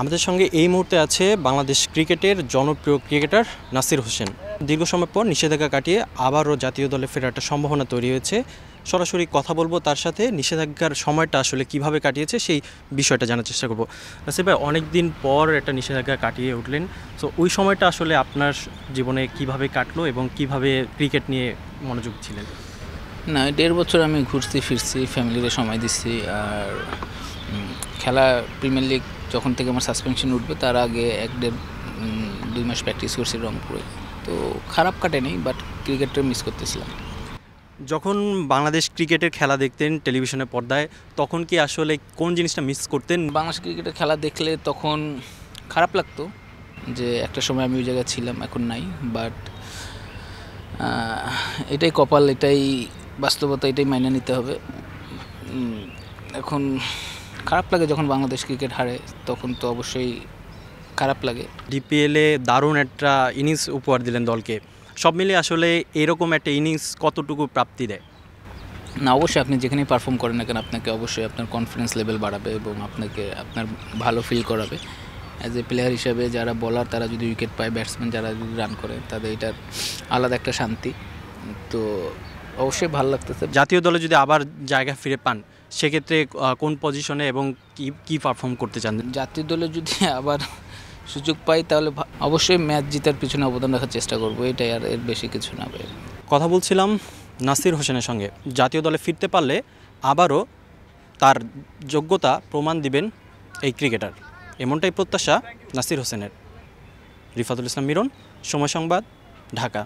আমাদের সঙ্গে এই মুহূর্তে আছে বাংলাদেশ ক্রিকেটের জনপ্রিয় ক্রিকেটার নাসির হোসেন। দীর্ঘ সময় পর নিষেধাজ্ঞা কাটিয়ে আবারও জাতীয় দলে ফেরার একটা সম্ভাবনা তৈরি হয়েছে। সরাসরি কথা বলবো তার সাথে, নিষেধাজ্ঞার সময়টা আসলে কিভাবে কাটিয়েছে সেই বিষয়টা জানার চেষ্টা করব। নাসির ভাই, অনেক দিন পর একটা নিষেধাজ্ঞা কাটিয়ে উঠলেন, তো ওই সময়টা আসলে আপনার জীবনে কিভাবে কাটলো এবং কিভাবে ক্রিকেট নিয়ে মনোযোগ ছিলেন? না, 1.5 বছর আমি ঘুরছি ফিরছি, ফ্যামিলিরে সময় দিচ্ছি। আর খেলা প্রিমিয়ার লিগ যখন থেকে আমার সাসপেনশন উঠবে তার আগে 1-2 মাস প্র্যাকটিস করছি রংপুরে। তো খারাপ কাটেনি, বাট ক্রিকেটটা মিস করতেছিলাম। যখন বাংলাদেশ ক্রিকেটের খেলা দেখতেন টেলিভিশনের পর্দায়, তখন কি আসলে কোন জিনিসটা মিস করতেন? বাংলাদেশ ক্রিকেটের খেলা দেখলে তখন খারাপ লাগতো যে একটা সময় আমি ওই জায়গায় ছিলাম, এখন নাই। বাট এটাই কপাল, এটাই বাস্তবতা, এটাই মাইনে নিতে হবে। এখন খারাপ লাগে যখন বাংলাদেশ ক্রিকেট হারে, তখন তো অবশ্যই খারাপ লাগে। ডিপিএলে দারুণ একটা ইনিংস উপহার দিলেন দলকে। সব মিলিয়ে আসলে এরকম একটা ইনিংস কতটুকু প্রাপ্তি দেয়? না, অবশ্যই আপনি যেখানেই পারফর্ম করেন না কেন, আপনাকে অবশ্যই আপনার কনফিডেন্স লেভেল বাড়াবে এবং আপনাকে আপনার ভালো ফিল করাবে। অ্যাজ এ প্লেয়ার হিসেবে যারা বলার তারা যদি উইকেট পায়, ব্যাটসম্যান যারা যদি রান করে, তাদের এটার আলাদা একটা শান্তি। তো অবশ্যই ভালো লাগতেছে। জাতীয় দলে যদি আবার জায়গা ফিরে পান, সেক্ষেত্রে কোন পজিশনে এবং কি পারফর্ম করতে চান? জাতীয় দলে যদি আবার সুযোগ পাই তাহলে অবশ্যই ম্যাচ জেতার পিছনে অবদান রাখার চেষ্টা করবো, এটাই, আর এর বেশি কিছু না। কথা বলছিলাম নাসির হোসেনের সঙ্গে। জাতীয় দলে ফিরতে পারলে আবারও তার যোগ্যতা প্রমাণ দিবেন এই ক্রিকেটার, এমনটাই প্রত্যাশা নাসির হোসেনের। রিফাতুল ইসলাম মিরন, সময় সংবাদ, ঢাকা।